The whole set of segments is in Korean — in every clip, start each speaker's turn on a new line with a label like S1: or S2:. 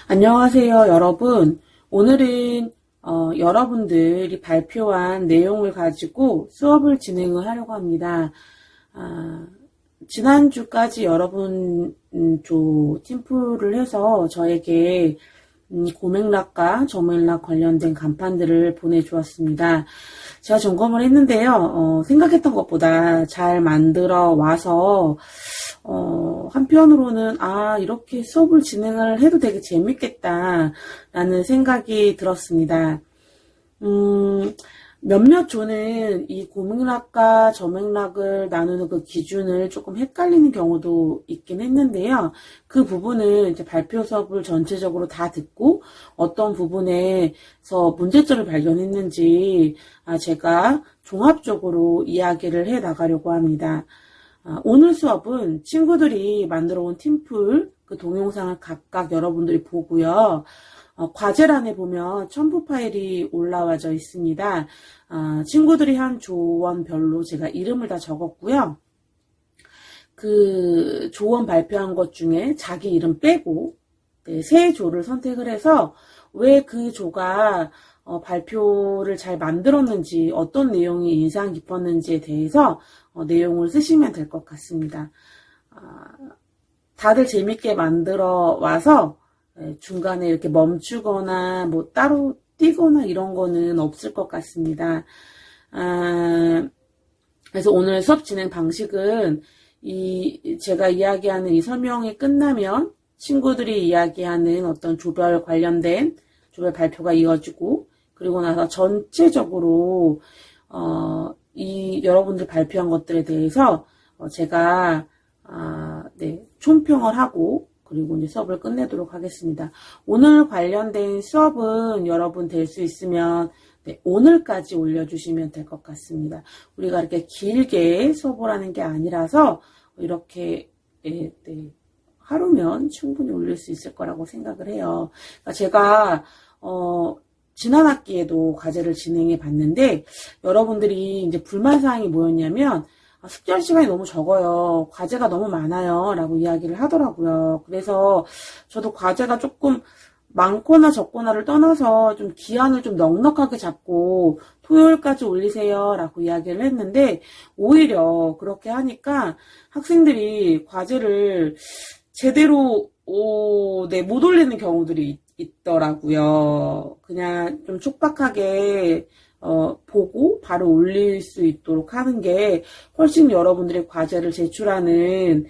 S1: 안녕하세요, 여러분. 오늘은 여러분들이 발표한 내용을 가지고 수업을 진행을 하려고 합니다. 지난주까지 여러분 팀플을 해서 저에게 고맥락과 저맥락 관련된 간판들을 보내주었습니다. 제가 점검을 했는데요. 생각했던 것보다 잘 만들어 와서 한편으로는 이렇게 수업을 진행을 해도 되게 재밌겠다라는 생각이 들었습니다. 몇몇 조는 이 고맥락과 저맥락을 나누는 그 기준을 조금 헷갈리는 경우도 있긴 했는데요. 그 부분은 이제 발표 수업을 전체적으로 다 듣고 어떤 부분에서 문제점을 발견했는지 제가 종합적으로 이야기를 해 나가려고 합니다. 오늘 수업은 친구들이 만들어 온 팀플 그 동영상을 각각 여러분들이 보고요. 과제란에 보면 첨부 파일이 올라와져 있습니다. 친구들이 한 조원별로 제가 이름을 다 적었고요. 그 조원 발표한 것 중에 자기 이름 빼고 세 조를 선택을 해서 왜 그 조가 발표를 잘 만들었는지 어떤 내용이 인상 깊었는지에 대해서 내용을 쓰시면 될 것 같습니다. 다들 재밌게 만들어 와서 중간에 이렇게 멈추거나 뭐 따로 뛰거나 이런 거는 없을 것 같습니다. 그래서 오늘 수업 진행 방식은 제가 이야기하는 이 설명이 끝나면 친구들이 이야기하는 어떤 조별 관련된 조별 발표가 이어지고 그리고 나서 전체적으로 여러분들 발표한 것들에 대해서 제가 총평을 하고 그리고 이제 수업을 끝내도록 하겠습니다. 오늘 관련된 수업은 여러분 될 수 있으면 오늘까지 올려주시면 될 것 같습니다. 우리가 이렇게 길게 수업을 하는 게 아니라서 이렇게 하루면 충분히 올릴 수 있을 거라고 생각을 해요. 그러니까 제가 지난 학기에도 과제를 진행해 봤는데 여러분들이 이제 불만사항이 뭐였냐면 숙제할 시간이 너무 적어요. 과제가 너무 많아요. 라고 이야기를 하더라고요. 그래서 저도 과제가 조금 많거나 적거나를 떠나서 좀 기한을 좀 넉넉하게 잡고 토요일까지 올리세요. 라고 이야기를 했는데 오히려 그렇게 하니까 학생들이 과제를 제대로 못 올리는 경우들이 있더라고요. 그냥 좀 촉박하게 보고 바로 올릴 수 있도록 하는 게 훨씬 여러분들의 과제를 제출하는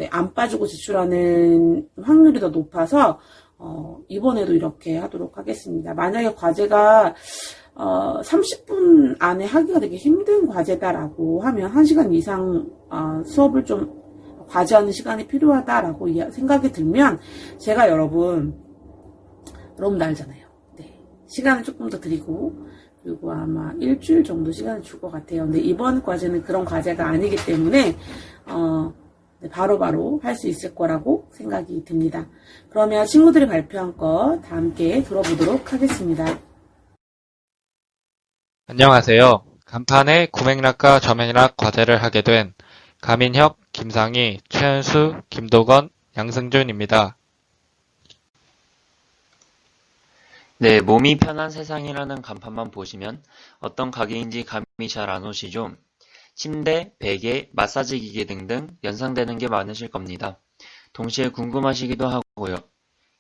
S1: 안 빠지고 제출하는 확률이 더 높아서 이번에도 이렇게 하도록 하겠습니다. 만약에 과제가 30분 안에 하기가 되게 힘든 과제다라고 하면 1시간 이상 수업을 좀 과제하는 시간이 필요하다라고 생각이 들면 제가 여러분 알잖아요. 시간을 조금 더 드리고 그리고 아마 일주일 정도 시간을 줄 것 같아요. 근데 이번 과제는 그런 과제가 아니기 때문에 바로바로 할 수 있을 거라고 생각이 듭니다. 그러면 친구들이 발표한 거 다 함께 들어보도록 하겠습니다.
S2: 안녕하세요. 간판에 고맥락과 저맥락 과제를 하게 된 가민혁, 김상희, 최은수, 김도건, 양승준입니다.
S3: 네, 몸이 편한 세상이라는 간판만 보시면 어떤 가게인지 감이 잘 안 오시죠? 침대, 베개, 마사지 기계 등등 연상되는 게 많으실 겁니다. 동시에 궁금하시기도 하고요.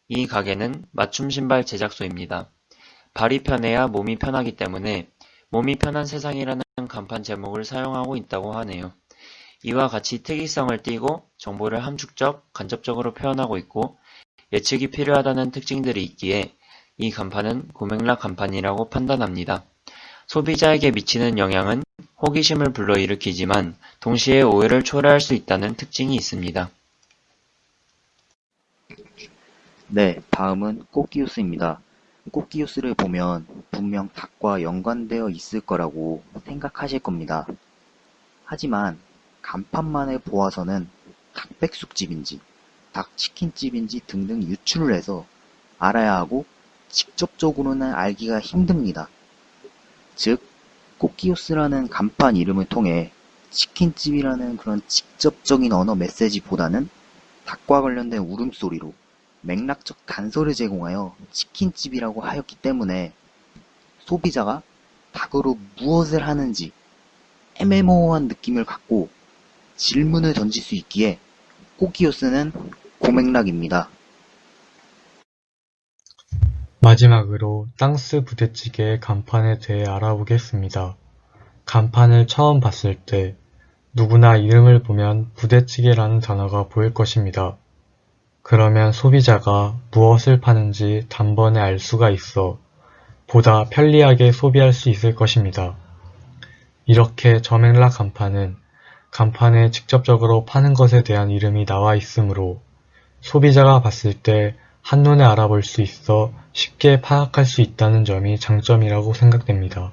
S3: 이 가게는 맞춤 신발 제작소입니다. 발이 편해야 몸이 편하기 때문에 몸이 편한 세상이라는 간판 제목을 사용하고 있다고 하네요. 이와 같이 특이성을 띠고 정보를 함축적, 간접적으로 표현하고 있고 예측이 필요하다는 특징들이 있기에 이 간판은 고맥락 간판이라고 판단합니다. 소비자에게 미치는 영향은 호기심을 불러일으키지만 동시에 오해를 초래할 수 있다는 특징이 있습니다.
S4: 네, 다음은 꽃기우스입니다. 꽃기우스를 보면 분명 닭과 연관되어 있을 거라고 생각하실 겁니다. 하지만 간판만을 보아서는 닭백숙집인지 닭치킨집인지 등등 유추를 해서 알아야 하고 직접적으로는 알기가 힘듭니다. 즉, 꽃기우스라는 간판 이름을 통해 치킨집이라는 그런 직접적인 언어 메시지보다는 닭과 관련된 울음소리로 맥락적 단서를 제공하여 치킨집이라고 하였기 때문에 소비자가 닭으로 무엇을 하는지 애매모호한 느낌을 갖고 질문을 던질 수 있기에 꽃기요스는 고맥락입니다.
S5: 마지막으로 땅스 부대찌개의 간판에 대해 알아보겠습니다. 간판을 처음 봤을 때 누구나 이름을 보면 부대찌개라는 단어가 보일 것입니다. 그러면 소비자가 무엇을 파는지 단번에 알 수가 있어 보다 편리하게 소비할 수 있을 것입니다. 이렇게 저맥락 간판은 간판에 직접적으로 파는 것에 대한 이름이 나와 있으므로 소비자가 봤을 때 한눈에 알아볼 수 있어 쉽게 파악할 수 있다는 점이 장점이라고 생각됩니다.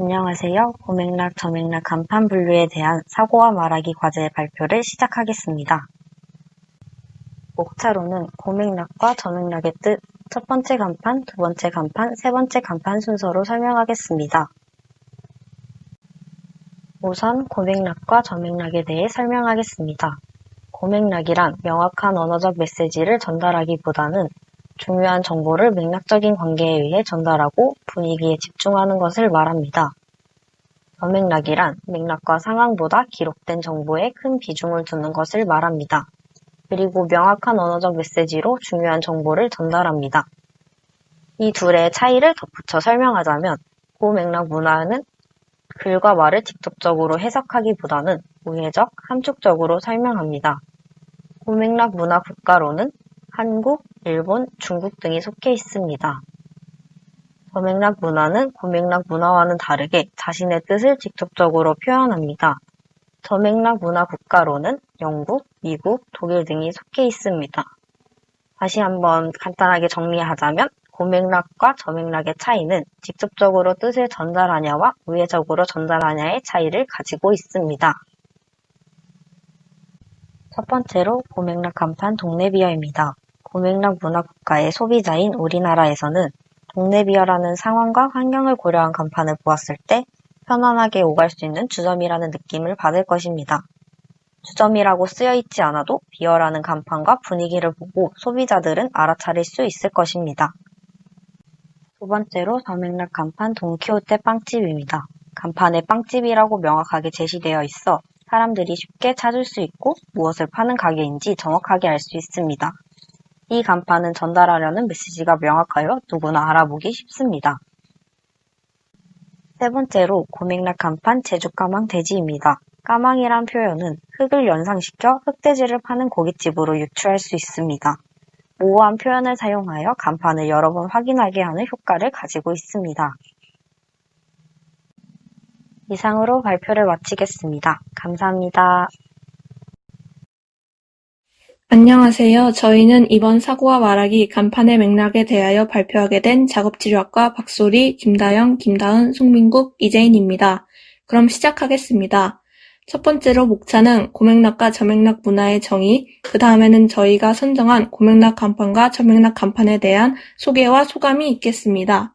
S6: 안녕하세요. 고맥락, 저맥락 간판 분류에 대한 사고와 말하기 과제 발표를 시작하겠습니다. 목차로는 고맥락과 저맥락의 뜻, 첫 번째 간판, 두 번째 간판, 세 번째 간판 순서로 설명하겠습니다. 우선 고맥락과 저맥락에 대해 설명하겠습니다. 고맥락이란 명확한 언어적 메시지를 전달하기보다는 중요한 정보를 맥락적인 관계에 의해 전달하고 분위기에 집중하는 것을 말합니다. 저맥락이란 맥락과 상황보다 기록된 정보에 큰 비중을 두는 것을 말합니다. 그리고 명확한 언어적 메시지로 중요한 정보를 전달합니다. 이 둘의 차이를 덧붙여 설명하자면 고맥락 문화는 글과 말을 직접적으로 해석하기보다는 우회적, 함축적으로 설명합니다. 고맥락 문화 국가로는 한국, 일본, 중국 등이 속해 있습니다. 저맥락 문화는 고맥락 문화와는 다르게 자신의 뜻을 직접적으로 표현합니다. 저맥락 문화 국가로는 영국, 미국, 독일 등이 속해 있습니다. 다시 한번 간단하게 정리하자면 고맥락과 저맥락의 차이는 직접적으로 뜻을 전달하냐와 우회적으로 전달하냐의 차이를 가지고 있습니다. 첫 번째로 고맥락 간판 동네 비어입니다. 고맥락 문화 국가의 소비자인 우리나라에서는 동네 비어라는 상황과 환경을 고려한 간판을 보았을 때 편안하게 오갈 수 있는 주점이라는 느낌을 받을 것입니다. 주점이라고 쓰여 있지 않아도 비어라는 간판과 분위기를 보고 소비자들은 알아차릴 수 있을 것입니다. 두 번째로 저맥락 간판 돈키호테 빵집입니다. 간판에 빵집이라고 명확하게 제시되어 있어 사람들이 쉽게 찾을 수 있고 무엇을 파는 가게인지 정확하게 알 수 있습니다. 이 간판은 전달하려는 메시지가 명확하여 누구나 알아보기 쉽습니다. 세 번째로 고맥락 간판 제주까망 돼지입니다. 까망이란 표현은 흙을 연상시켜 흑돼지를 파는 고깃집으로 유추할 수 있습니다. 모호한 표현을 사용하여 간판을 여러 번 확인하게 하는 효과를 가지고 있습니다. 이상으로 발표를 마치겠습니다. 감사합니다.
S7: 안녕하세요. 저희는 이번 사고와 말하기 간판의 맥락에 대하여 발표하게 된 작업지류학과 박소리, 김다영, 김다은, 송민국, 이재인입니다. 그럼 시작하겠습니다. 첫 번째로 목차는 고맥락과 저맥락 문화의 정의, 그 다음에는 저희가 선정한 고맥락 간판과 저맥락 간판에 대한 소개와 소감이 있겠습니다.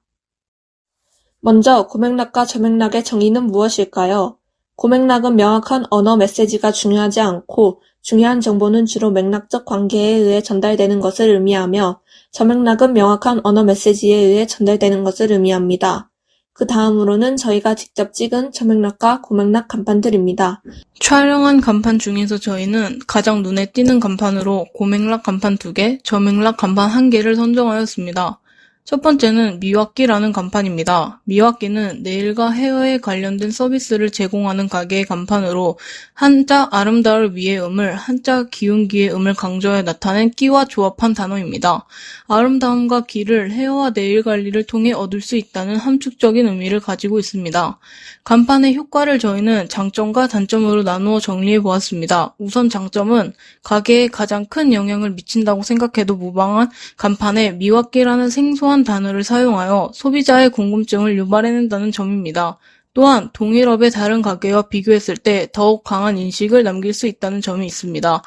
S7: 먼저 고맥락과 저맥락의 정의는 무엇일까요? 고맥락은 명확한 언어 메시지가 중요하지 않고 중요한 정보는 주로 맥락적 관계에 의해 전달되는 것을 의미하며 저맥락은 명확한 언어 메시지에 의해 전달되는 것을 의미합니다. 그 다음으로는 저희가 직접 찍은 저맥락과 고맥락 간판들입니다.
S8: 촬영한 간판 중에서 저희는 가장 눈에 띄는 간판으로 고맥락 간판 2개, 저맥락 간판 1개를 선정하였습니다. 첫 번째는 미와끼라는 간판입니다. 미와끼는 네일과 헤어에 관련된 서비스를 제공하는 가게의 간판으로 한자 아름다울 위의 음을 한자 기운기의 음을 강조해 나타낸 끼와 조합한 단어입니다. 아름다움과 기를 헤어와 네일 관리를 통해 얻을 수 있다는 함축적인 의미를 가지고 있습니다. 간판의 효과를 저희는 장점과 단점으로 나누어 정리해 보았습니다. 우선 장점은 가게에 가장 큰 영향을 미친다고 생각해도 무방한 간판에 미와끼라는 생소한 단어를 사용하여 소비자의 궁금증을 유발해낸다는 점입니다. 또한 동일업의 다른 가게와 비교했을 때 더욱 강한 인식을 남길 수 있다는 점이 있습니다.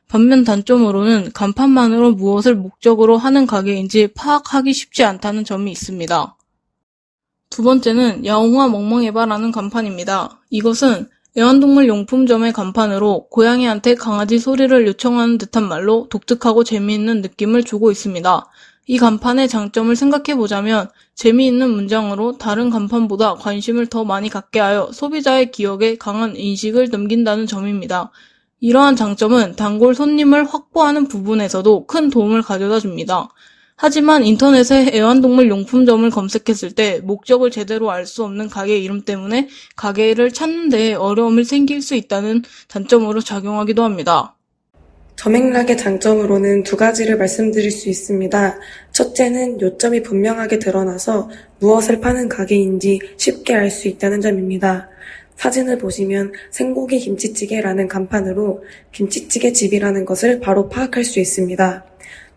S8: 반면 단점으로는 간판만으로 무엇을 목적으로 하는 가게인지 파악하기 쉽지 않다는 점이 있습니다. 두 번째는 야옹아 멍멍해봐라는 간판입니다. 이것은 애완동물 용품점의 간판으로 고양이한테 강아지 소리를 요청하는 듯한 말로 독특하고 재미있는 느낌을 주고 있습니다. 이 간판의 장점을 생각해보자면 재미있는 문장으로 다른 간판보다 관심을 더 많이 갖게 하여 소비자의 기억에 강한 인식을 남긴다는 점입니다. 이러한 장점은 단골 손님을 확보하는 부분에서도 큰 도움을 가져다 줍니다. 하지만 인터넷에 애완동물 용품점을 검색했을 때 목적을 제대로 알 수 없는 가게 이름 때문에 가게를 찾는 데 어려움이 생길 수 있다는 단점으로 작용하기도 합니다.
S9: 저맥락의 장점으로는 두 가지를 말씀드릴 수 있습니다. 첫째는 요점이 분명하게 드러나서 무엇을 파는 가게인지 쉽게 알 수 있다는 점입니다. 사진을 보시면 생고기 김치찌개라는 간판으로 김치찌개 집이라는 것을 바로 파악할 수 있습니다.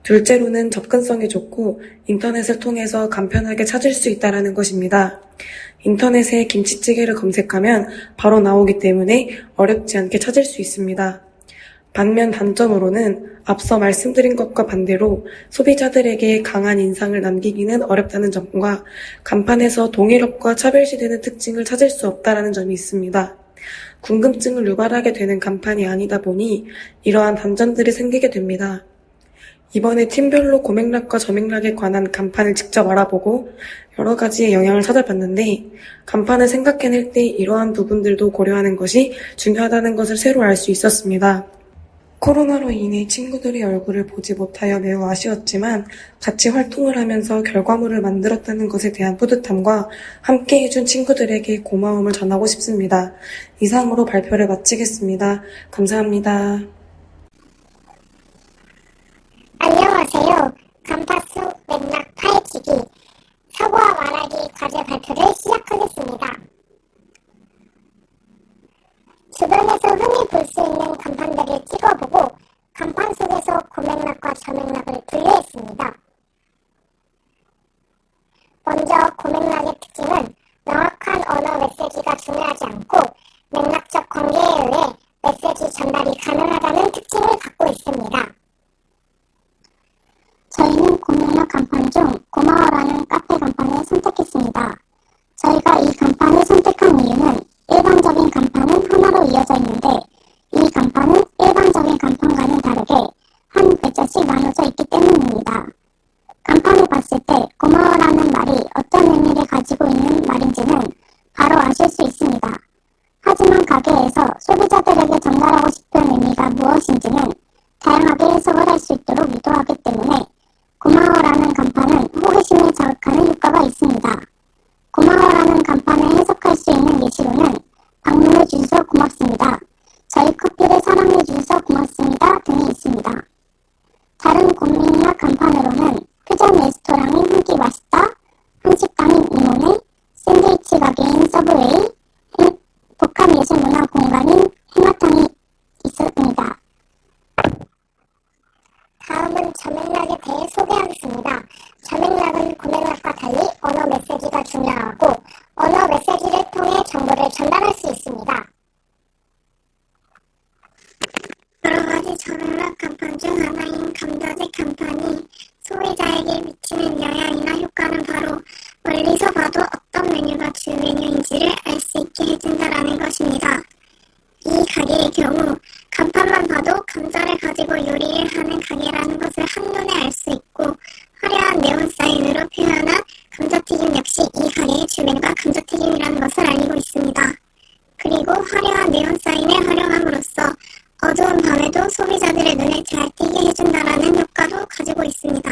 S9: 둘째로는 접근성이 좋고 인터넷을 통해서 간편하게 찾을 수 있다는 것입니다. 인터넷에 김치찌개를 검색하면 바로 나오기 때문에 어렵지 않게 찾을 수 있습니다. 반면 단점으로는 앞서 말씀드린 것과 반대로 소비자들에게 강한 인상을 남기기는 어렵다는 점과 간판에서 동일업과 차별시되는 특징을 찾을 수 없다는 점이 있습니다. 궁금증을 유발하게 되는 간판이 아니다 보니 이러한 단점들이 생기게 됩니다. 이번에 팀별로 고맥락과 저맥락에 관한 간판을 직접 알아보고 여러 가지의 영향을 찾아봤는데 간판을 생각해낼 때 이러한 부분들도 고려하는 것이 중요하다는 것을 새로 알 수 있었습니다. 코로나로 인해 친구들의 얼굴을 보지 못하여 매우 아쉬웠지만 같이 활동을 하면서 결과물을 만들었다는 것에 대한 뿌듯함과 함께 해준 친구들에게 고마움을 전하고 싶습니다. 이상으로 발표를 마치겠습니다. 감사합니다.
S10: 안녕하세요. 간파수 맥락 파헤치기 사고와 말하기 과제 발표를 시작하겠습니다. 주변에서 흔히 볼 수 있는 간판들을 찍어보고 간판 속에서 고맥락과 저맥락을 분류했습니다. 먼저 고맥락의 특징은 명확한 언어 메시지가 중요하지 않고 맥락적 관계에 의해 메시지 전달이 가능하다는 특징을 갖고 있습니다. 저희는 고맥락 간판 중 고마워라는 카페 간판을 선택했습니다. 저희가 이 간판을 선택한 이유는 일반적인 간판은 하나로 이어져 있는데 이 간판은 일반적인 간판과는 다르게 한 글자씩 나눠져 있기 때문입니다. 간판을 봤을 때 고마워라는 말이 어떤 의미를 가지고 있는 말인지는 바로 아실 수 있습니다. 하지만 가게에서 소비자들에게 전달하고 싶은 의미가 무엇인지는 다양하게 해석을 할 수 있도록 유도하기 때문에 고마워라는 간판은 호기심을 자극하는 효과가 있습니다. 고마워라는 간판을 해석할 수 있는 예시로는 방문해 주셔서 고맙습니다. 저희 커피를 사랑해 주셔서 고맙습니다 등이 있습니다. 다른 고맥락 간판으로는 퓨전 레스토랑인 한 끼 맛있다, 한식당인 이모네, 샌드위치 가게인 서브웨이, 복합예술문화공간인 해마탕이 있습니다. 다음은 저맥락에 대해 소개하겠습니다. 저맥락은 고맥락과 달리 언어 메시지가 중요하고 언어 메시지를 통해 정보를 전달할 수 있습니다. 여러 가지 저맥락 간판 중 하나인 감자색 간판이 소비자에게 미치는 영향이나 효과는 바로 멀리서 봐도 어떤 메뉴가 주 메뉴인지를 알 수 있게 해준다라는 것입니다. 이 가게의 경우 간판만 봐도 감자를 가지고 요리를 하는 가게라는 것을 한눈에 알 수 있고 화려한 네온 사인으로 표현한 감자튀김 역시 이 가게의 주메뉴가 감자튀김이라는 것을 알리고 있습니다. 그리고 화려한 네온 사인을 활용함으로써 어두운 밤에도 소비자들의 눈에 잘 띄게 해준다라는 효과도 가지고 있습니다.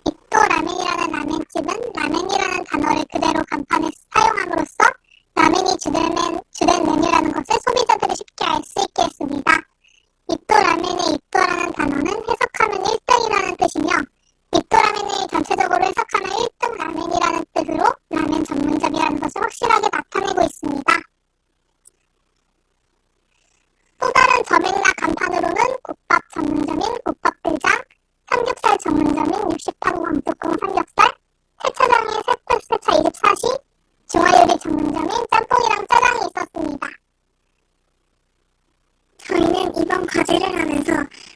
S10: 익도 라멘이라는 라멘집은 라멘이라는 단어를 그대로 간판에 사용함으로써 라멘이 주된 메뉴라는 것을 소비자들이 쉽게 알 수 있게 했습니다. 입도 라멘의 입도라는 단어는 해석하면 1등이라는 뜻이며 입도 라멘을 전체적으로 해석하면 1등 라멘이라는 뜻으로 라멘 전문점이라는 것을 확실하게 나타내고 있습니다. 또 다른 저맥락 간판으로는 국밥 전문점인 국밥들장, 삼겹살 전문점인 68호 왕뚜껑 삼겹살, 세차장인 세차 24시, 중화요리 전문점인 짬뽕이랑 짜장이 있었습니다. 저희는 이번 과제를 하면서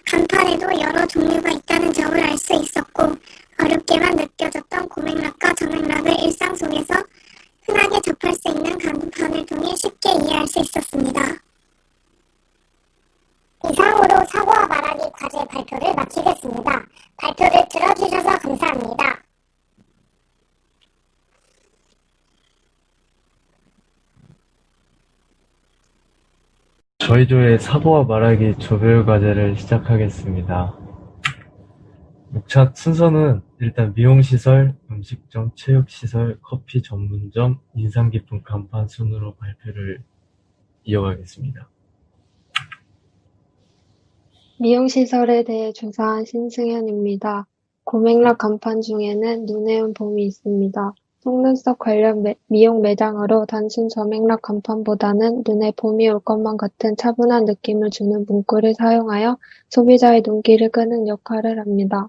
S10: 간판에도 여러 종류가 있다는 점을 알 수 있었고 어렵게만 느껴졌던 고맥락과 저맥락을 일상 속에서 흔하게 접할 수 있는 간판을 통해 쉽게 이해할 수 있었습니다. 이상으로 사고와 말하기 과제 발표를 마치겠습니다. 발표를 들어주셔서 감사합니다.
S5: 저희 조의 사고와 말하기 조별 과제를 시작하겠습니다. 6차 순서는 일단 미용시설, 음식점, 체육시설, 커피 전문점, 인상 깊은 간판 순으로 발표를 이어가겠습니다.
S11: 미용시설에 대해 조사한 신승현입니다. 고맥락 간판 중에는 눈에 온 봄이 있습니다. 속눈썹 관련 미용 매장으로 단순 저맥락 간판보다는 눈에 봄이 올 것만 같은 차분한 느낌을 주는 문구를 사용하여 소비자의 눈길을 끄는 역할을 합니다.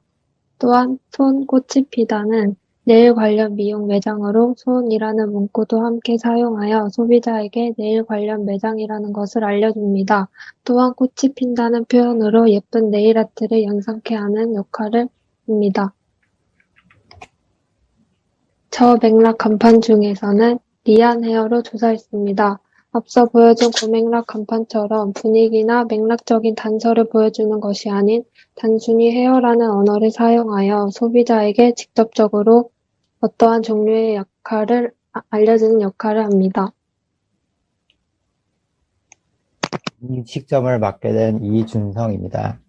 S11: 또한 손 꽃이 피다는 네일 관련 미용 매장으로 손이라는 문구도 함께 사용하여 소비자에게 네일 관련 매장이라는 것을 알려줍니다. 또한 꽃이 핀다는 표현으로 예쁜 네일 아트를 연상케 하는 역할을 합니다. 저 맥락 간판 중에서는 리안 헤어로 조사했습니다. 앞서 보여준 고맥락 간판처럼 분위기나 맥락적인 단서를 보여주는 것이 아닌 단순히 헤어라는 언어를 사용하여 소비자에게 직접적으로 어떠한 종류의 역할을 알려주는 역할을 합니다.
S12: 이 식점을 맡게 된 이준성입니다.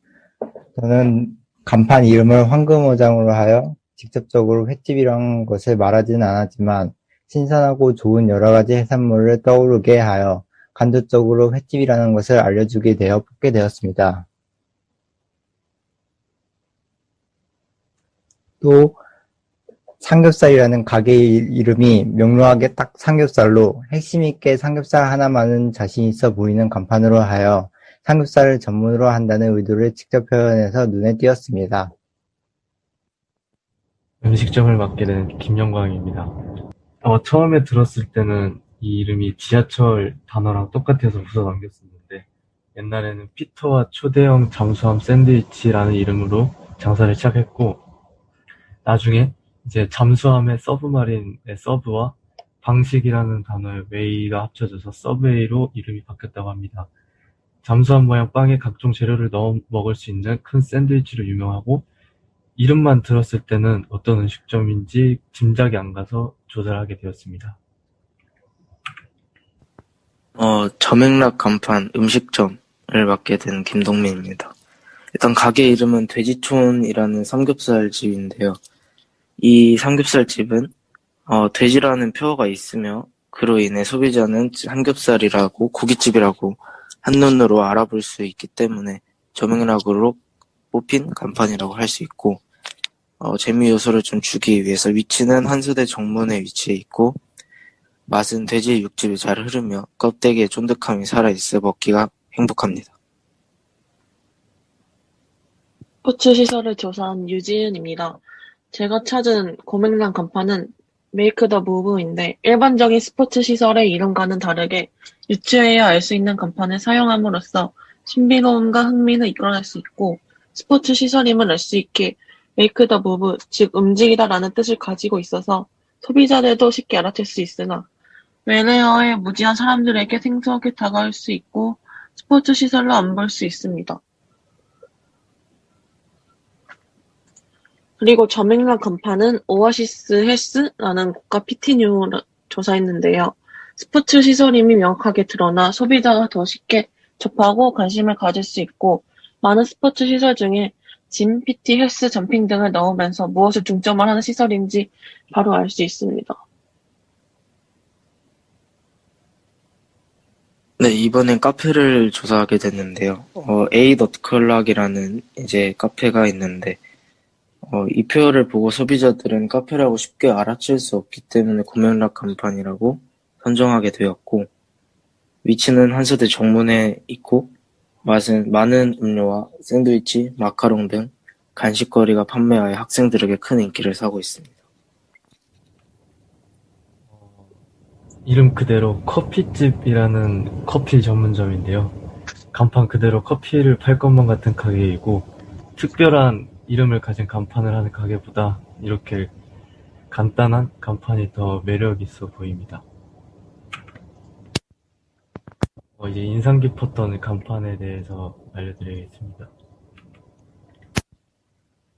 S12: 저는 간판 이름을 황금어장으로 하여 직접적으로 횟집이란 것을 말하지는 않았지만 신선하고 좋은 여러 가지 해산물을 떠오르게 하여 간접적으로 횟집이라는 것을 알려주게 되어 뽑게 되었습니다. 또 삼겹살이라는 가게 이름이 명료하게 딱 삼겹살로 핵심 있게 삼겹살 하나만은 자신 있어 보이는 간판으로 하여 삼겹살을 전문으로 한다는 의도를 직접 표현해서 눈에 띄었습니다.
S5: 음식점을 맡게 된 김영광입니다. 처음에 들었을 때는 이 이름이 지하철 단어랑 똑같아서 웃어 넘겼었는데 옛날에는 피터와 초대형 잠수함 샌드위치라는 이름으로 장사를 시작했고 나중에 이제 잠수함의 서브마린의 서브와 방식이라는 단어의 웨이가 합쳐져서 서브웨이로 이름이 바뀌었다고 합니다. 잠수함 모양 빵에 각종 재료를 넣어 먹을 수 있는 큰 샌드위치로 유명하고 이름만 들었을 때는 어떤 음식점인지 짐작이 안 가서 조사를 하게 되었습니다.
S13: 저맥락 간판 음식점을 맡게 된 김동민입니다. 일단 가게 이름은 돼지촌이라는 삼겹살 집인데요. 이 삼겹살 집은 돼지라는 표어가 있으며 그로 인해 소비자는 삼겹살이라고 고깃집이라고 한눈으로 알아볼 수 있기 때문에 저맥락으로 뽑힌 간판이라고 할 수 있고 재미 요소를 좀 주기 위해서 위치는 한수대 정문에 위치해 있고 맛은 돼지의 육즙이 잘 흐르며 껍데기에 쫀득함이 살아있어 먹기가 행복합니다.
S14: 스포츠 시설을 조사한 유지은입니다. 제가 찾은 고맥락 간판은 메이크 더 무브인데 일반적인 스포츠 시설의 이름과는 다르게 유추해야 알 수 있는 간판을 사용함으로써 신비로움과 흥미를 이끌어낼 수 있고 스포츠 시설임을 알 수 있게 메이크 더 무브, 즉 움직이다라는 뜻을 가지고 있어서 소비자들도 쉽게 알아챌 수 있으나 웰웨어에 무지한 사람들에게 생소하게 다가올 수 있고 스포츠 시설로 안 볼 수 있습니다. 그리고 저맥락 간판은 오아시스 헬스라는 고가 PT뉴를 조사했는데요. 스포츠 시설임이 명확하게 드러나 소비자가 더 쉽게 접하고 관심을 가질 수 있고 많은 스포츠 시설 중에 짐, PT, 헬스, 점핑 등을 넣으면서 무엇을 중점을 하는 시설인지 바로 알 수 있습니다.
S13: 네, 이번엔 카페를 조사하게 됐는데요. A.Club이라는 이제 카페가 있는데 이 표어를 보고 소비자들은 카페라고 쉽게 알아챌 수 없기 때문에 고맥락 간판이라고 선정하게 되었고 위치는 한수대 정문에 있고 맛은 많은 음료와 샌드위치, 마카롱 등 간식거리가 판매하여 학생들에게 큰 인기를 사고 있습니다.
S5: 이름 그대로 커피집이라는 커피 전문점인데요. 간판 그대로 커피를 팔 것만 같은 가게이고 특별한 이름을 가진 간판을 하는 가게보다 이렇게 간단한 간판이 더 매력 있어 보입니다. 이제 인상 깊었던 간판에 대해서 알려드리겠습니다.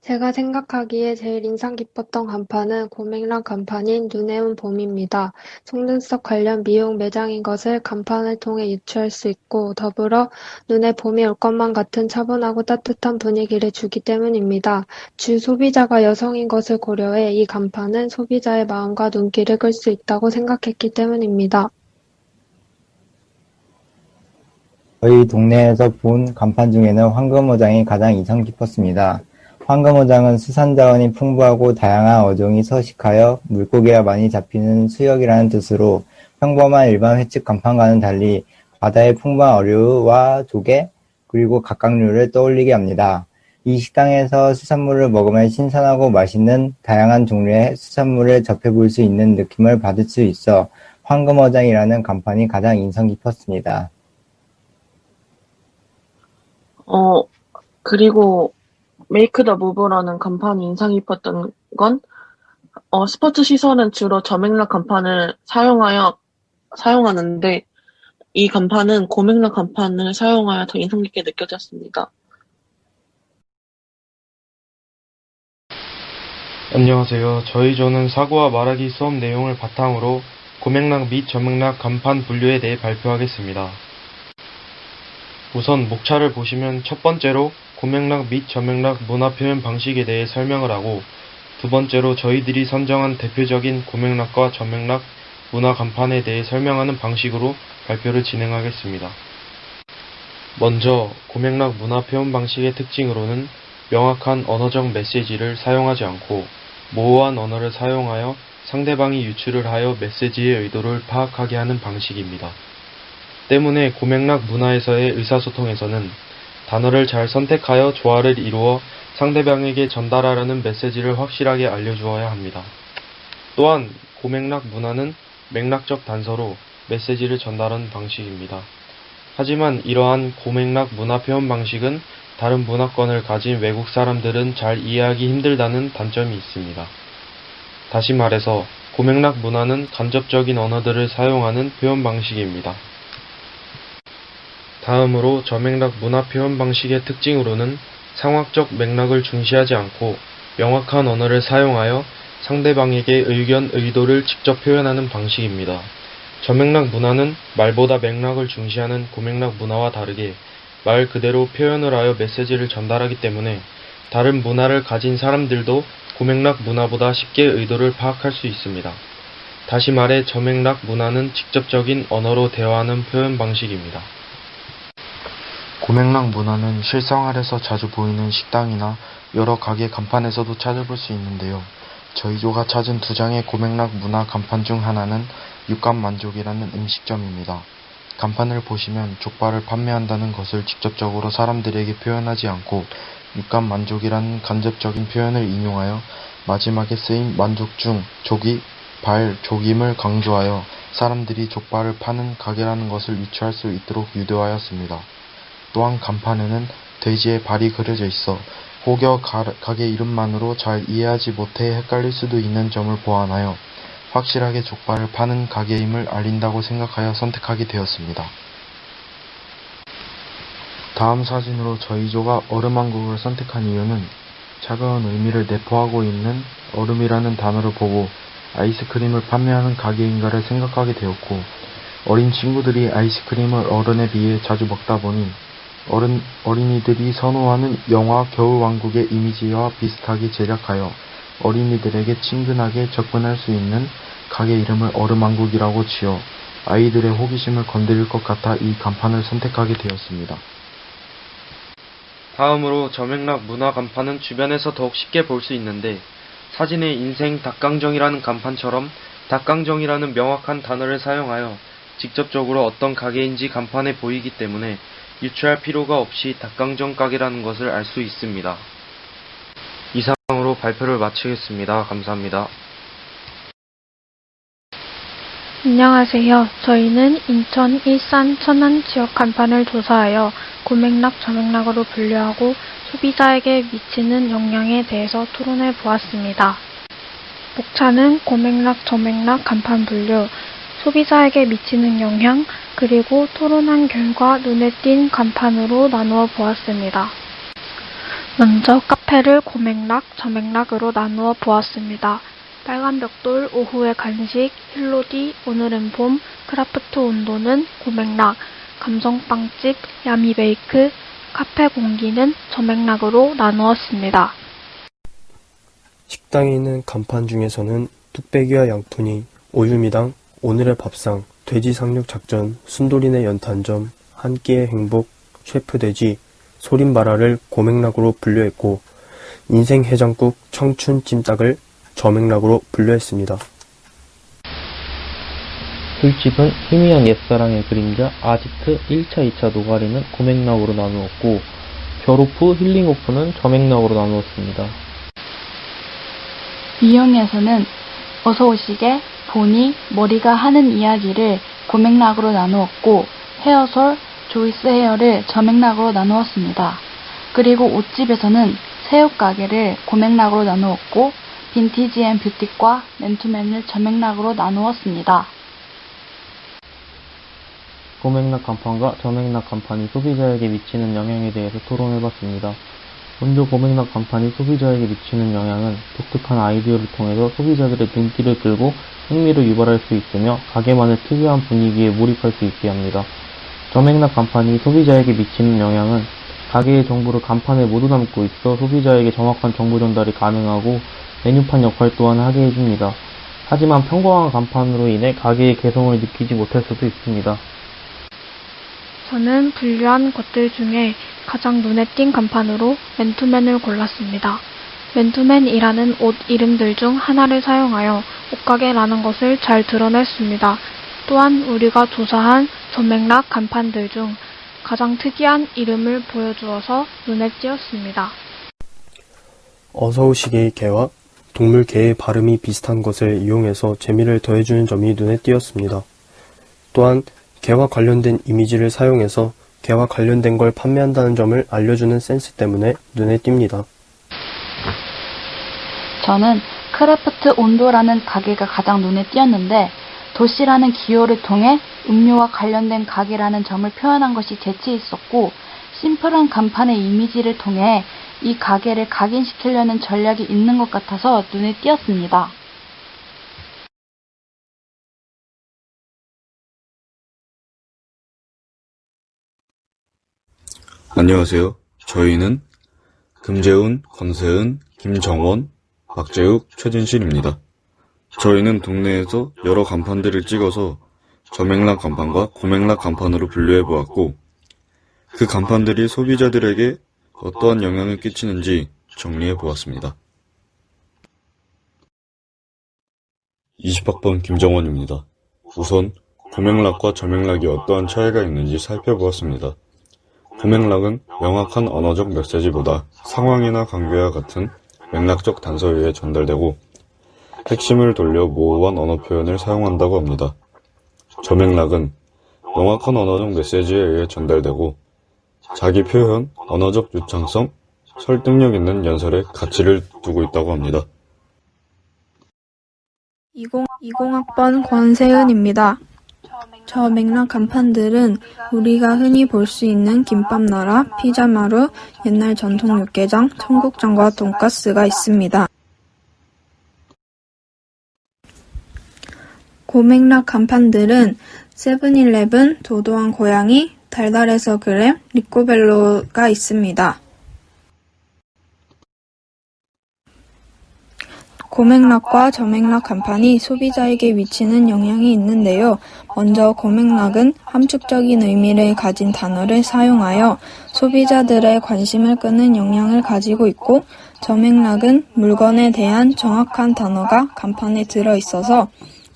S11: 제가 생각하기에 제일 인상 깊었던 간판은 고맥락 간판인 눈에 온 봄입니다. 속눈썹 관련 미용 매장인 것을 간판을 통해 유추할 수 있고 더불어 눈에 봄이 올 것만 같은 차분하고 따뜻한 분위기를 주기 때문입니다. 주 소비자가 여성인 것을 고려해 이 간판은 소비자의 마음과 눈길을 끌 수 있다고 생각했기 때문입니다.
S12: 저희 동네에서 본 간판 중에는 황금어장이 가장 인상 깊었습니다. 황금어장은 수산자원이 풍부하고 다양한 어종이 서식하여 물고기가 많이 잡히는 수역이라는 뜻으로 평범한 일반 횟집 간판과는 달리 바다의 풍부한 어류와 조개, 그리고 각각류를 떠올리게 합니다. 이 식당에서 수산물을 먹으면 신선하고 맛있는 다양한 종류의 수산물을 접해볼 수 있는 느낌을 받을 수 있어 황금어장이라는 간판이 가장 인상 깊었습니다.
S14: 그리고 메이크 더 무브라는 간판이 인상 깊었던 건 스포츠 시설은 주로 저맥락 간판을 사용하는데 이 간판은 고맥락 간판을 사용하여 더 인상 깊게 느껴졌습니다.
S15: 안녕하세요. 저희 조는 사고와 말하기 수업 내용을 바탕으로 고맥락 및 저맥락 간판 분류에 대해 발표하겠습니다. 우선 목차를 보시면 첫 번째로 고맥락 및 저맥락 문화 표현 방식에 대해 설명을 하고 두 번째로 저희들이 선정한 대표적인 고맥락과 저맥락 문화 간판에 대해 설명하는 방식으로 발표를 진행하겠습니다. 먼저 고맥락 문화 표현 방식의 특징으로는 명확한 언어적 메시지를 사용하지 않고 모호한 언어를 사용하여 상대방이 유추를 하여 메시지의 의도를 파악하게 하는 방식입니다. 때문에 고맥락 문화에서의 의사소통에서는 단어를 잘 선택하여 조화를 이루어 상대방에게 전달하려는 메시지를 확실하게 알려주어야 합니다. 또한 고맥락 문화는 맥락적 단서로 메시지를 전달하는 방식입니다. 하지만 이러한 고맥락 문화 표현 방식은 다른 문화권을 가진 외국 사람들은 잘 이해하기 힘들다는 단점이 있습니다. 다시 말해서 고맥락 문화는 간접적인 언어들을 사용하는 표현 방식입니다. 다음으로 저맥락 문화 표현 방식의 특징으로는 상황적 맥락을 중시하지 않고 명확한 언어를 사용하여 상대방에게 의견, 의도를 직접 표현하는 방식입니다. 저맥락 문화는 말보다 맥락을 중시하는 고맥락 문화와 다르게 말 그대로 표현을 하여 메시지를 전달하기 때문에 다른 문화를 가진 사람들도 고맥락 문화보다 쉽게 의도를 파악할 수 있습니다. 다시 말해 저맥락 문화는 직접적인 언어로 대화하는 표현 방식입니다. 고맥락 문화는 실생활에서 자주 보이는 식당이나 여러 가게 간판에서도 찾아볼 수 있는데요. 저희 조가 찾은 두 장의 고맥락 문화 간판 중 하나는 육감만족이라는 음식점입니다. 간판을 보시면 족발을 판매한다는 것을 직접적으로 사람들에게 표현하지 않고 육감만족이라는 간접적인 표현을 인용하여 마지막에 쓰인 만족 중 족이 발, 족임을 강조하여 사람들이 족발을 파는 가게라는 것을 유추할 수 있도록 유도하였습니다. 또한 간판에는 돼지의 발이 그려져 있어 혹여 가게 이름만으로 잘 이해하지 못해 헷갈릴 수도 있는 점을 보완하여 확실하게 족발을 파는 가게임을 알린다고 생각하여 선택하게 되었습니다. 다음 사진으로 저희 조가 얼음왕국을 선택한 이유는 차가운 의미를 내포하고 있는 얼음이라는 단어를 보고 아이스크림을 판매하는 가게인가를 생각하게 되었고 어린 친구들이 아이스크림을 어른에 비해 자주 먹다 보니 어린이들이 선호하는 영화 겨울왕국의 이미지와 비슷하게 제작하여 어린이들에게 친근하게 접근할 수 있는 가게 이름을 얼음왕국이라고 지어 아이들의 호기심을 건드릴 것 같아 이 간판을 선택하게 되었습니다. 다음으로 저맥락 문화 간판은 주변에서 더욱 쉽게 볼 수 있는데 사진의 인생 닭강정이라는 간판처럼 닭강정이라는 명확한 단어를 사용하여 직접적으로 어떤 가게인지 간판에 보이기 때문에 유추할 필요가 없이 닭강정 가게라는 것을 알 수 있습니다. 이상으로 발표를 마치겠습니다. 감사합니다.
S16: 안녕하세요. 저희는 인천, 일산, 천안 지역 간판을 조사하여 고맥락, 저맥락으로 분류하고 소비자에게 미치는 영향에 대해서 토론해 보았습니다. 목차는 고맥락, 저맥락, 간판 분류, 소비자에게 미치는 영향, 그리고 토론한 결과 눈에 띈 간판으로 나누어 보았습니다. 먼저 카페를 고맥락, 저맥락으로 나누어 보았습니다. 빨간 벽돌, 오후의 간식, 힐로디, 오늘은 봄, 크라프트 온도는 고맥락, 감성빵집, 야미베이크, 카페 공기는 저맥락으로 나누었습니다.
S17: 식당에 있는 간판 중에서는 뚝배기와 양푼이, 오유미당, 오늘의 밥상, 돼지 상륙 작전, 순돌이네 연탄점, 한 끼의 행복, 셰프돼지, 소림바라를 고맥락으로 분류했고 인생 해장국, 청춘 찜닭을 저맥락으로 분류했습니다.
S18: 술집은 희미한 옛사랑의 그림자, 아지트, 1차, 2차 노가리는 고맥락으로 나누었고 졸업 후 힐링 오프는 저맥락으로 나누었습니다.
S19: 미용에서는 어서 오시게, 보니, 머리가 하는 이야기를 고맥락으로 나누었고 헤어솔, 조이스 헤어를 저맥락으로 나누었습니다. 그리고 옷집에서는 새옷 가게를 고맥락으로 나누었고 빈티지 앤 뷰티과 맨투맨을 저맥락으로 나누었습니다.
S18: 고맥락 간판과 저맥락 간판이 소비자에게 미치는 영향에 대해서 토론해봤습니다. 먼저 고맥락 간판이 소비자에게 미치는 영향은 독특한 아이디어를 통해서 소비자들의 눈길을 끌고 흥미를 유발할 수 있으며 가게만의 특유한 분위기에 몰입할 수 있게 합니다. 저맥락 간판이 소비자에게 미치는 영향은 가게의 정보를 간판에 모두 담고 있어 소비자에게 정확한 정보 전달이 가능하고 메뉴판 역할 또한 하게 해줍니다. 하지만 평범한 간판으로 인해 가게의 개성을 느끼지 못할 수도 있습니다.
S16: 저는 분류한 것들 중에 가장 눈에 띈 간판으로 맨투맨을 골랐습니다. 맨투맨이라는 옷 이름들 중 하나를 사용하여 옷가게라는 것을 잘 드러냈습니다. 또한 우리가 조사한 저맥락 간판들 중 가장 특이한 이름을 보여주어서 눈에 띄었습니다.
S17: 어서오시게의 개와 동물 개의 발음이 비슷한 것을 이용해서 재미를 더해주는 점이 눈에 띄었습니다. 또한 개와 관련된 이미지를 사용해서 개와 관련된 걸 판매한다는 점을 알려주는 센스 때문에 눈에 띕니다.
S19: 저는 크래프트 온도라는 가게가 가장 눈에 띄었는데 도시라는 기호를 통해 음료와 관련된 가게라는 점을 표현한 것이 재치 있었고 심플한 간판의 이미지를 통해 이 가게를 각인시키려는 전략이 있는 것 같아서 눈에 띄었습니다.
S20: 안녕하세요. 저희는 금재훈, 권세은, 김정원, 박재욱, 최진실입니다. 저희는 동네에서 여러 간판들을 찍어서 저맥락 간판과 고맥락 간판으로 분류해보았고 그 간판들이 소비자들에게 어떠한 영향을 끼치는지 정리해보았습니다. 20학번 김정원입니다. 우선 고맥락과 저맥락이 어떠한 차이가 있는지 살펴보았습니다. 고맥락은 명확한 언어적 메시지보다 상황이나 관계와 같은 맥락적 단서에 의해 전달되고 핵심을 돌려 모호한 언어 표현을 사용한다고 합니다. 저맥락은 명확한 언어적 메시지에 의해 전달되고 자기 표현, 언어적 유창성, 설득력 있는 연설에 가치를 두고 있다고 합니다.
S7: 20학번 권세은입니다. 저맥락 간판들은 우리가 흔히 볼 수 있는 김밥나라, 피자마루, 옛날 전통 육개장, 청국장과 돈가스가 있습니다. 고맥락 간판들은 세븐일레븐, 도도한 고양이, 달달해서 그래, 리코벨로가 있습니다. 고맥락과 저맥락 간판이 소비자에게 미치는 영향이 있는데요. 먼저 고맥락은 함축적인 의미를 가진 단어를 사용하여 소비자들의 관심을 끄는 영향을 가지고 있고 저맥락은 물건에 대한 정확한 단어가 간판에 들어있어서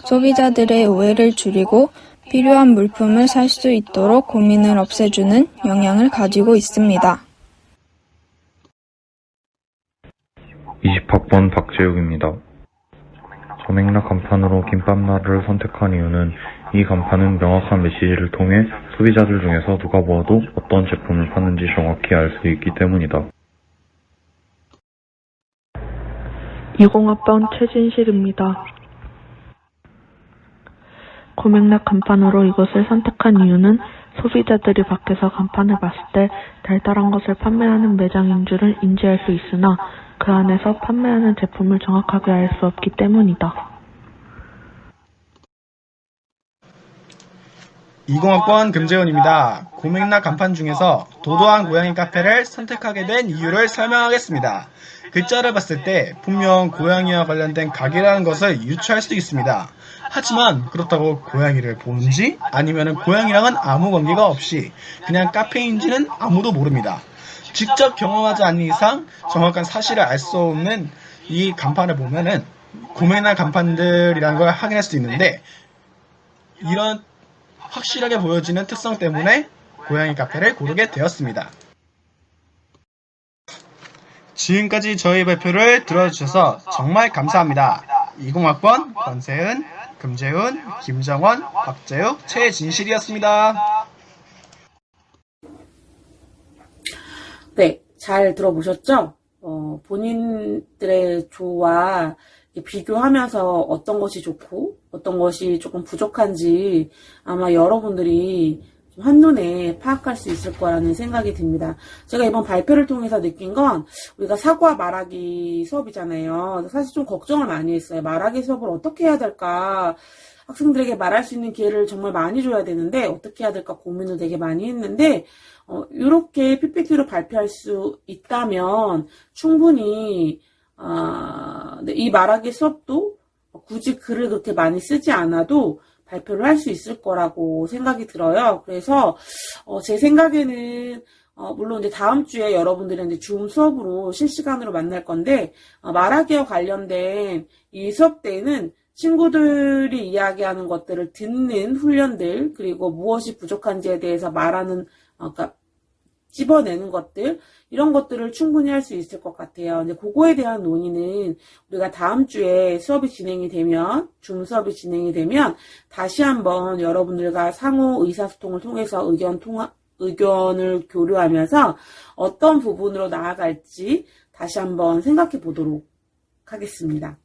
S7: 소비자들의 오해를 줄이고 필요한 물품을 살 수 있도록 고민을 없애주는 영향을 가지고 있습니다.
S21: 20학번 박재욱입니다. 저맥락 간판으로 김밥나루를 선택한 이유는 이 간판은 명확한 메시지를 통해 소비자들 중에서 누가 보아도 어떤 제품을 파는지 정확히 알 수 있기 때문이다.
S22: 20학번 최진실입니다. 고맥락 간판으로 이것을 선택한 이유는 소비자들이 밖에서 간판을 봤을 때 달달한 것을 판매하는 매장인 줄을 인지할 수 있으나 그 안에서 판매하는 제품을 정확하게 알 수 없기 때문이다.
S23: 20학번 금재훈입니다. 고맥락 간판 중에서 도도한 고양이 카페를 선택하게 된 이유를 설명하겠습니다. 글자를 봤을 때 분명 고양이와 관련된 가게라는 것을 유추할 수도 있습니다. 하지만 그렇다고 고양이를 보는지 아니면 고양이랑은 아무 관계가 없이 그냥 카페인지는 아무도 모릅니다. 직접 경험하지 않는 이상 정확한 사실을 알 수 없는 이 간판을 보면은 고맥락 간판들이라는 걸 확인할 수 있는데, 이런 확실하게 보여지는 특성 때문에 고양이 카페를 고르게 되었습니다. 지금까지 저희 발표를 들어주셔서 정말 감사합니다. 20학번 권세은, 금재훈, 김정원, 박재욱, 최진실이었습니다.
S1: 네, 잘 들어보셨죠? 본인들의 조와 비교하면서 어떤 것이 좋고 어떤 것이 조금 부족한지 아마 여러분들이 좀 한눈에 파악할 수 있을 거라는 생각이 듭니다. 제가 이번 발표를 통해서 느낀 건, 우리가 사고와 말하기 수업이잖아요. 사실 좀 걱정을 많이 했어요. 말하기 수업을 어떻게 해야 될까? 학생들에게 말할 수 있는 기회를 정말 많이 줘야 되는데 어떻게 해야 될까 고민을 되게 많이 했는데, 이렇게 PPT로 발표할 수 있다면 충분히 이 말하기 수업도 굳이 글을 그렇게 많이 쓰지 않아도 발표를 할 수 있을 거라고 생각이 들어요. 그래서 제 생각에는 물론 이제 다음 주에 여러분들은 이제 줌 수업으로 실시간으로 만날 건데, 말하기와 관련된 이 수업 때에는 친구들이 이야기하는 것들을 듣는 훈련들, 그리고 무엇이 부족한지에 대해서 말하는, 그러니까 집어내는 것들, 이런 것들을 충분히 할 수 있을 것 같아요. 근데 그거에 대한 논의는 우리가 다음 주에 수업이 진행이 되면, 줌 수업이 진행이 되면 다시 한번 여러분들과 상호 의사소통을 통해서 의견을 교류하면서 어떤 부분으로 나아갈지 다시 한번 생각해 보도록 하겠습니다.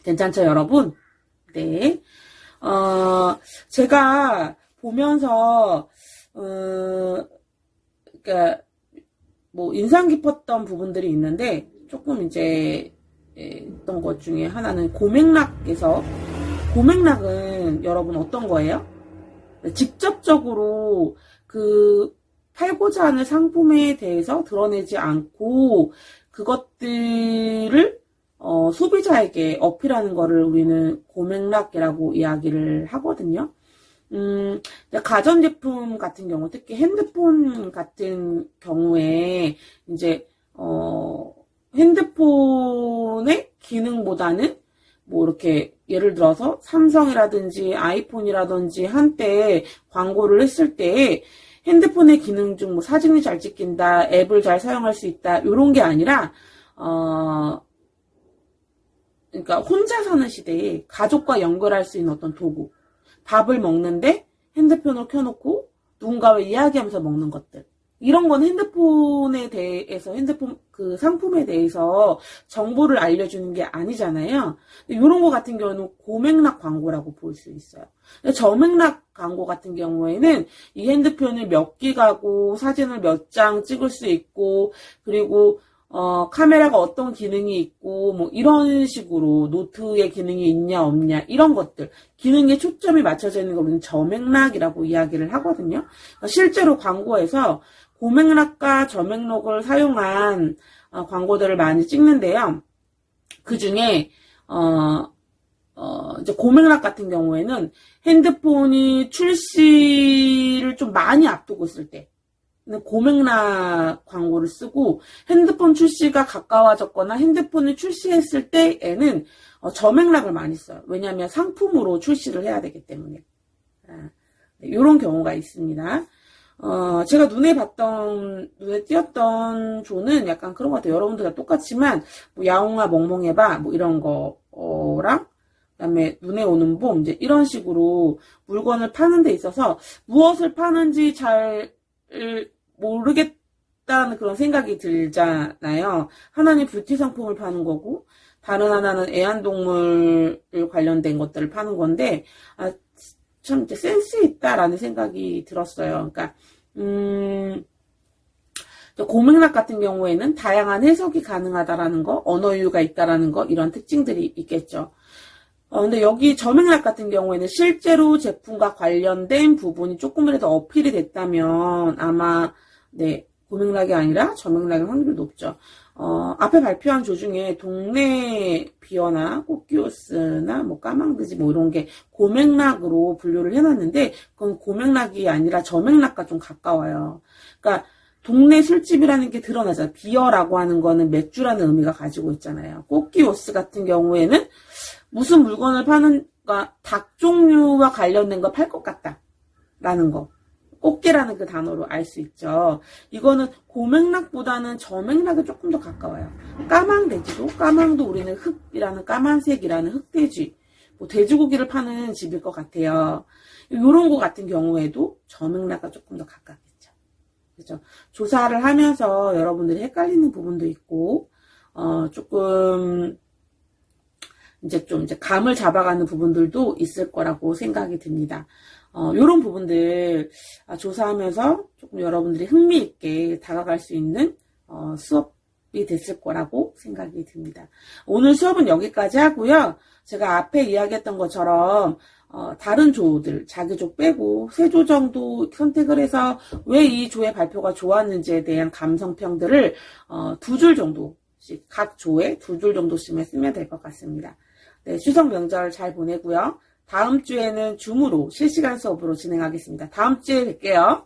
S1: 괜찮죠, 여러분? 네. 제가 보면서, 그러니까 뭐 인상 깊었던 부분들이 있는데, 조금 이제 했던 것 중에 하나는 고맥락은 여러분 어떤 거예요? 직접적으로 그 팔고자 하는 상품에 대해서 드러내지 않고 그것들을 소비자에게 어필하는 거를 우리는 고맥락이라고 이야기를 하거든요. 가전제품 같은 경우, 특히 핸드폰 같은 경우에, 이제, 핸드폰의 기능보다는, 뭐, 이렇게, 예를 들어서, 삼성이라든지 아이폰이라든지 한때 광고를 했을 때, 핸드폰의 기능 중 뭐 사진이 잘 찍힌다, 앱을 잘 사용할 수 있다, 요런 게 아니라, 그러니까 혼자 사는 시대에 가족과 연결할 수 있는 어떤 도구, 밥을 먹는데 핸드폰을 켜놓고 누군가와 이야기하면서 먹는 것들, 이런 건 핸드폰에 대해서, 핸드폰 그 상품에 대해서 정보를 알려주는 게 아니잖아요. 이런 거 같은 경우는 고맥락 광고라고 볼 수 있어요. 저맥락 광고 같은 경우에는 이 핸드폰을 몇 기가고 사진을 몇 장 찍을 수 있고, 그리고 카메라가 어떤 기능이 있고, 뭐, 이런 식으로, 노트의 기능이 있냐, 없냐, 이런 것들, 기능에 초점이 맞춰져 있는 걸 우리는 저맥락이라고 이야기를 하거든요. 실제로 광고에서 고맥락과 저맥락을 사용한 광고들을 많이 찍는데요. 그 중에, 이제 고맥락 같은 경우에는 핸드폰이 출시를 좀 많이 앞두고 있을 때, 고맥락 광고를 쓰고, 핸드폰 출시가 가까워졌거나 핸드폰을 출시했을 때에는 저맥락을 많이 써요. 왜냐하면 상품으로 출시를 해야 되기 때문에. 이런 경우가 있습니다. 제가 눈에 띄었던 조는 약간 그런 것 같아요. 여러분들과 똑같지만, 뭐 야옹아 멍멍해봐, 뭐 이런 거랑, 그다음에 눈에 오는 봄, 이제 이런 식으로 물건을 파는 데 있어서 무엇을 파는지 잘 모르겠다는 그런 생각이 들잖아요. 하나는 뷰티 상품을 파는 거고, 다른 하나는 애완동물 관련된 것들을 파는 건데, 참 이제 센스 있다라는 생각이 들었어요. 그러니까, 고맥락 같은 경우에는 다양한 해석이 가능하다라는 거, 언어유가 있다라는 거, 이런 특징들이 있겠죠. 근데 여기 저맥락 같은 경우에는 실제로 제품과 관련된 부분이 조금이라도 어필이 됐다면 아마, 네, 고맥락이 아니라 저맥락일 확률이 높죠. 앞에 발표한 조 중에 동네 비어나 꽃기호스나 뭐 까망드지 뭐 이런 게 고맥락으로 분류를 해놨는데, 그건 고맥락이 아니라 저맥락과 좀 가까워요. 그러니까, 동네 술집이라는 게 드러나잖아요. 비어라고 하는 거는 맥주라는 의미가 가지고 있잖아요. 꽃기호스 같은 경우에는 무슨 물건을 파는, 그러니까 닭 종류와 관련된 거 팔 것 같다. 라는 거. 꽃게라는 그 단어로 알 수 있죠. 이거는 고맥락보다는 저맥락에 조금 더 가까워요. 까망도 우리는 흑이라는 까만색이라는 흑돼지, 뭐 돼지고기를 파는 집일 것 같아요. 이런 거 같은 경우에도 저맥락과 조금 더 가깝겠죠. 그죠? 조사를 하면서 여러분들이 헷갈리는 부분도 있고, 조금, 이제 감을 잡아가는 부분들도 있을 거라고 생각이 듭니다. 요런 부분들, 조사하면서 조금 여러분들이 흥미있게 다가갈 수 있는, 수업이 됐을 거라고 생각이 듭니다. 오늘 수업은 여기까지 하고요. 제가 앞에 이야기했던 것처럼, 다른 조들, 자기 조 빼고 3조 정도 선택을 해서 왜 이 조의 발표가 좋았는지에 대한 감성평들을 2줄 정도씩, 각 조에 2줄 정도씩만 쓰면 될 것 같습니다. 네, 추석 명절 잘 보내고요. 다음 주에는 줌으로 실시간 수업으로 진행하겠습니다. 다음 주에 뵐게요.